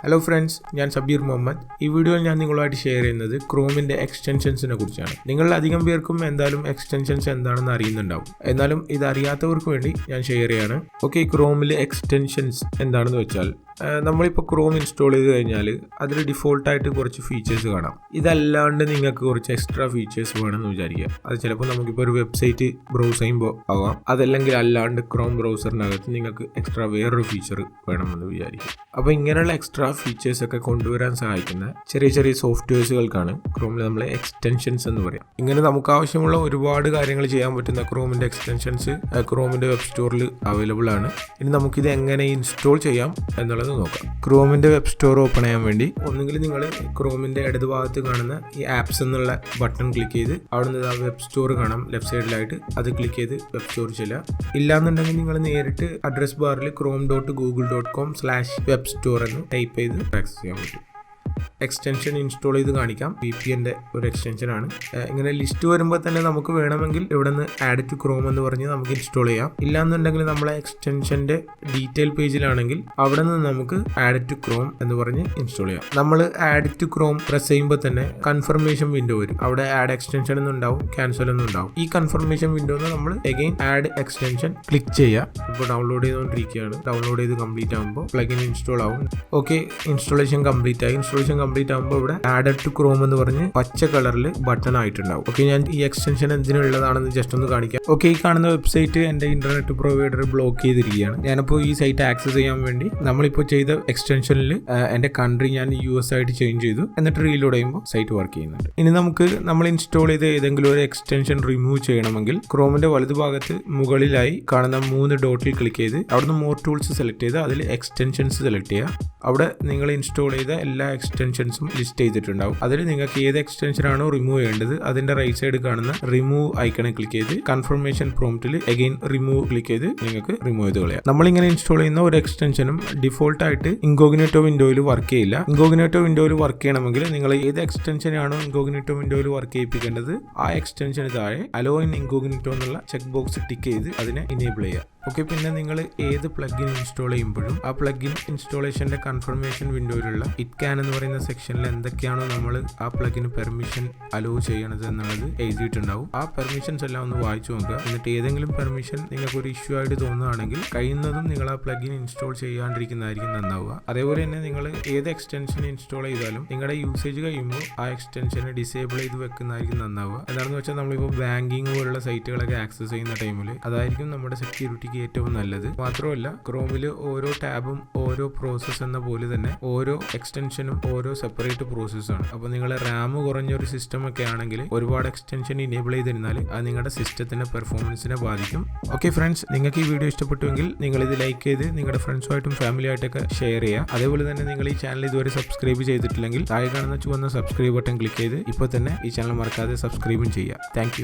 Hello friends, ഞാൻ സബീർ മുഹമ്മദ്. ഈ വീഡിയോയിൽ ഞാൻ നിങ്ങളുമായിട്ട് ഷെയർ ചെയ്യുന്നത് ക്രോമിൻ്റെ എക്സ്റ്റൻഷൻസിനെ കുറിച്ചാണ്. നിങ്ങളിൽ അധികം പേർക്കും എന്തായാലും എക്സ്റ്റൻഷൻസ് എന്താണെന്ന് അറിയുന്നുണ്ടാവും. എന്നാലും ഇത് അറിയാത്തവർക്ക് വേണ്ടി ഞാൻ ഷെയർ ചെയ്യാണ്. ഓക്കെ, ക്രോമിലെ എക്സ്റ്റൻഷൻസ് എന്താണെന്ന് വെച്ചാൽ നമ്മളിപ്പോൾ ക്രോം ഇൻസ്റ്റാൾ ചെയ്ത് കഴിഞ്ഞാൽ അതിൽ ഡിഫോൾട്ടായിട്ട് കുറച്ച് ഫീച്ചേഴ്സ് കാണാം. ഇതല്ലാണ്ട് നിങ്ങൾക്ക് കുറച്ച് എക്സ്ട്രാ ഫീച്ചേഴ്സ് വേണമെന്ന് വിചാരിക്കുക. അത് ചിലപ്പോൾ നമുക്കിപ്പോൾ ഒരു വെബ്സൈറ്റ് ബ്രൗസ് ചെയ്യുമ്പോൾ ആവാം. അതല്ലെങ്കിൽ അല്ലാണ്ട് ക്രോം ബ്രൗസറിനകത്ത് നിങ്ങൾക്ക് എക്സ്ട്രാ വേറൊരു ഫീച്ചർ വേണമെന്ന് വിചാരിക്കുക. അപ്പോൾ ഇങ്ങനെയുള്ള എക്സ്ട്രാ ഫീച്ചേഴ്സൊക്കെ കൊണ്ടുവരാൻ സഹായിക്കുന്ന ചെറിയ ചെറിയ സോഫ്റ്റ്വെയർസുകൾക്കാണ് ക്രോമിൽ നമ്മൾ എക്സ്റ്റൻഷൻസ് എന്ന് പറയാം. ഇങ്ങനെ നമുക്ക് ആവശ്യമുള്ള ഒരുപാട് കാര്യങ്ങൾ ചെയ്യാൻ പറ്റുന്ന ക്രോമിൻ്റെ എക്സ്റ്റൻഷൻസ് ക്രോമിൻ്റെ വെബ് സ്റ്റോറിൽ അവൈലബിൾ ആണ്. ഇനി നമുക്കിത് എങ്ങനെ ഇൻസ്റ്റാൾ ചെയ്യാം എന്നുള്ളത് നോക്കാം. ക്രോമിൻ്റെ വെബ് സ്റ്റോർ ഓപ്പൺ ചെയ്യാൻ വേണ്ടി ഒന്നുകിൽ നിങ്ങൾ ക്രോമിൻ്റെ ഇടത് ഭാഗത്ത് കാണുന്ന ഈ ആപ്സ് എന്നുള്ള ബട്ടൺ ക്ലിക്ക് ചെയ്ത് അവിടെ നിന്ന് വെബ് സ്റ്റോർ കാണാം ലെഫ്റ്റ് സൈഡിലായിട്ട്, അത് ക്ലിക്ക് ചെയ്ത് വെബ് സ്റ്റോർ ചെയ്യുക. ഇല്ലാന്നുണ്ടെങ്കിൽ നിങ്ങൾ നേരിട്ട് അഡ്രസ് ബാറിൽ chrome.google.com/web store എന്ന് ടൈപ്പ് ചെയ്ത് ആക്സസ് ചെയ്യാൻ പറ്റും. എക്സ്റ്റൻഷൻ ഇൻസ്റ്റാൾ ചെയ്ത് കാണിക്കാം. VPNൻ്റെ ഒരു എക്സ്റ്റൻഷനാണ്. ഇങ്ങനെ ലിസ്റ്റ് വരുമ്പോൾ തന്നെ നമുക്ക് വേണമെങ്കിൽ ഇവിടെ നിന്ന് ആഡ് ടു ക്രോം എന്ന് പറഞ്ഞ് നമുക്ക് ഇൻസ്റ്റാൾ ചെയ്യാം. ഇല്ലാന്നുണ്ടെങ്കിൽ നമ്മളെ എക്സ്റ്റൻഷൻ്റെ ഡീറ്റെയിൽ പേജിലാണെങ്കിൽ അവിടെ നിന്ന് നമുക്ക് ആഡ് ടു ക്രോം എന്ന് പറഞ്ഞ് ഇൻസ്റ്റാൾ ചെയ്യാം. നമ്മൾ ആഡ് ടു ക്രോം പ്രസ് ചെയ്യുമ്പോൾ തന്നെ കൺഫർമേഷൻ വിൻഡോ വരും. അവിടെ ആഡ് എക്സ്റ്റൻഷൻ എന്നുണ്ടാവും, ക്യാൻസൽ എന്നുണ്ടാവും. ഈ കൺഫർമേഷൻ വിൻഡോന്ന് നമ്മൾ അഗൈൻ ആഡ് എക്സ്റ്റൻഷൻ ക്ലിക്ക് ചെയ്യുക. ഇപ്പോൾ ഡൗൺലോഡ് ചെയ്തുകൊണ്ടിരിക്കുകയാണ്. ഡൗൺലോഡ് ചെയ്ത് കംപ്ലീറ്റ് ആകുമ്പോൾ പ്ലഗിൻ ഇൻസ്റ്റാൾ ആവും. ഓക്കെ, ഇൻസ്റ്റാളേഷൻ കംപ്ലീറ്റ് ആയി. ഇൻസ്റ്റാളേഷൻ കംപ്ലീറ്റ് ആകുമ്പോൾ ഇവിടെ ആഡ് ടു ക്രോം എന്ന് പറഞ്ഞ് പച്ച കളറിൽ ബട്ടൺ ആയിട്ടുണ്ടാവും. ഓക്കെ, ഞാൻ ഈ എക്സ്റ്റൻഷൻ എന്തിനുള്ളതാണെന്ന് ജസ്റ്റ് ഒന്ന് കാണിക്കാം. ഓക്കെ, ഈ കാണുന്ന വെബ്സൈറ്റ് എൻ്റെ ഇന്റർനെറ്റ് പ്രൊവൈഡർ ബ്ലോക്ക് ചെയ്തിരിക്കുകയാണ്. ഞാനിപ്പോൾ ഈ സൈറ്റ് ആക്സസ് ചെയ്യാൻ വേണ്ടി നമ്മളിപ്പോൾ ചെയ്ത എക്സ്റ്റൻഷനിൽ എൻ്റെ കൺട്രി ഞാൻ US ആയിട്ട് ചേഞ്ച് ചെയ്തു. എന്നിട്ട് റീലോഡ് ചെയ്യുമ്പോൾ സൈറ്റ് വർക്ക് ചെയ്യുന്നുണ്ട്. ഇനി നമുക്ക് നമ്മൾ ഇൻസ്റ്റാൾ ചെയ്ത ഏതെങ്കിലും ഒരു എക്സ്റ്റൻഷൻ റിമൂവ് ചെയ്യണമെങ്കിൽ ക്രോമിന്റെ വലതുഭാഗത്ത് മുകളിലായി കാണുന്ന 3 ഡോട്ടിൽ ക്ലിക്ക് ചെയ്ത് അവിടുന്ന് മോർ ടൂൾസ് സെലക്ട് ചെയ്ത് അതിൽ എക്സ്റ്റൻഷൻസ് സെലക്ട് ചെയ്യുക. അവിടെ നിങ്ങൾ ഇൻസ്റ്റാൾ ചെയ്ത എല്ലാ എക്സ്റ്റൻഷൻസും ലിസ്റ്റ് ചെയ്തിട്ടുണ്ടാവും. അതിൽ നിങ്ങൾക്ക് ഏത് എക്സ്റ്റൻഷൻ ആണോ റിമൂവ് ചെയ്യേണ്ടത് അതിന്റെ റൈറ്റ് സൈഡ് കാണുന്ന റിമൂവ് ഐക്കണിൽ ക്ലിക്ക് ചെയ്ത് കൺഫർമേഷൻ പ്രോംപ്റ്റിൽ അഗൈൻ റിമൂവ് ക്ലിക്ക് ചെയ്ത് നിങ്ങൾക്ക് റിമൂവ് ചെയ്ത് കളയാം. നമ്മളിങ്ങനെ ഇൻസ്റ്റാൾ ചെയ്യുന്ന ഒരു എക്സ്റ്റൻഷനും ഡിഫോൾട്ട് ആയിട്ട് ഇൻകോഗ്നിറ്റോ വിൻഡോയിൽ വർക്ക് ചെയ്യില്ല. ഇൻകോഗ്നിറ്റോ വിൻഡോയിൽ വർക്ക് ചെയ്യണമെങ്കിൽ നിങ്ങൾ ഏത് എക്സ്റ്റൻഷൻ ആണോ ഇൻകോഗ്നിറ്റോ വിൻഡോയിൽ വർക്ക് ചെയ്യിപ്പിക്കേണ്ടത് ആ എക്സ്റ്റൻഷന് താഴെ അലോ ഇൻ ഇൻകോഗ്നിറ്റോ എന്നുള്ള ചെക്ക് ബോക്സ് ടിക്ക് ചെയ്ത് അതിനെ ഇനേബിൾ ചെയ്യുക. ഓക്കെ, പിന്നെ നിങ്ങൾ ഏത് പ്ലഗിൻ ഇൻസ്റ്റാൾ ചെയ്യുമ്പോഴും ആ പ്ലഗിൻ ഇൻസ്റ്റാളേഷന്റെ കൺഫർമേഷൻ വിൻഡോയിലുള്ള ഇറ്റ് ക്യാൻ എന്ന് പറയുന്ന സെക്ഷനിൽ എന്തൊക്കെയാണോ നമ്മൾ ആ പ്ലഗിന് പെർമിഷൻ അലോ ചെയ്യണത് എന്നുള്ളത് എഴുതിയിട്ടുണ്ടാവും. ആ പെർമിഷൻസ് എല്ലാം ഒന്ന് വായിച്ചു നോക്കുക. എന്നിട്ട് ഏതെങ്കിലും പെർമിഷൻ നിങ്ങൾക്ക് ഒരു ഇഷ്യൂ ആയിട്ട് തോന്നുകയാണെങ്കിൽ കഴിയുന്നതും നിങ്ങൾ ആ പ്ലഗിൻ ഇൻസ്റ്റാൾ ചെയ്യാണ്ടിരിക്കുന്നതായിരിക്കും നന്നാവുക. അതേപോലെ തന്നെ നിങ്ങൾ ഏത് എക്സ്റ്റൻഷൻ ഇൻസ്റ്റാൾ ചെയ്താലും നിങ്ങളുടെ യൂസേജ് കഴിയുമ്പോൾ ആ എക്സ്റ്റൻഷനെ ഡിസേബിൾ ചെയ്ത് വെക്കുന്നതായിരിക്കും നന്നാവുക. എന്താണെന്ന് വെച്ചാൽ നമ്മളിപ്പോൾ ബാങ്കിങ് പോലുള്ള സൈറ്റുകളൊക്കെ ആക്സസ് ചെയ്യുന്ന ടൈമിൽ അതായിരിക്കും നമ്മുടെ സെക്യൂരിറ്റി ഏറ്റവും നല്ലത്. മാത്രമല്ല ക്രോമിൽ ഓരോ ടാബും ഓരോ പ്രോസസ്സ് എന്ന പോലെ തന്നെ ഓരോ എക്സ്റ്റൻഷനും ഓരോ സെപ്പറേറ്റ് പ്രോസസ്സാണ്. അപ്പോൾ നിങ്ങളെ റാം കുറഞ്ഞൊരു സിസ്റ്റം ഒക്കെ ആണെങ്കിൽ ഒരുപാട് എക്സ്റ്റൻഷൻ ഇനേബിൾ ചെയ്തിരുന്നാൽ അത് നിങ്ങളുടെ സിസ്റ്റത്തിന്റെ പെർഫോമൻസിനെ ബാധിക്കും. ഓക്കെ ഫ്രണ്ട്സ്, നിങ്ങൾക്ക് ഈ വീഡിയോ ഇഷ്ടപ്പെട്ടുവെങ്കിൽ നിങ്ങൾ ഇത് ലൈക്ക് ചെയ്ത് നിങ്ങളുടെ ഫ്രണ്ട്സുമായിട്ടും ഫാമിലിയായിട്ടൊക്കെ ഷെയർ ചെയ്യുക. അതേപോലെ തന്നെ നിങ്ങൾ ഈ ചാനൽ ഇതുവരെ സബ്സ്ക്രൈബ് ചെയ്തിട്ടില്ലെങ്കിൽ താഴെ കാണുന്ന ചുവന്ന സബ്സ്ക്രൈബ് ബട്ടൺ ക്ലിക്ക് ചെയ്ത് ഇപ്പോൾ തന്നെ ഈ ചാനൽ മറക്കാതെ സബ്സ്ക്രൈബും ചെയ്യുക. Thank you.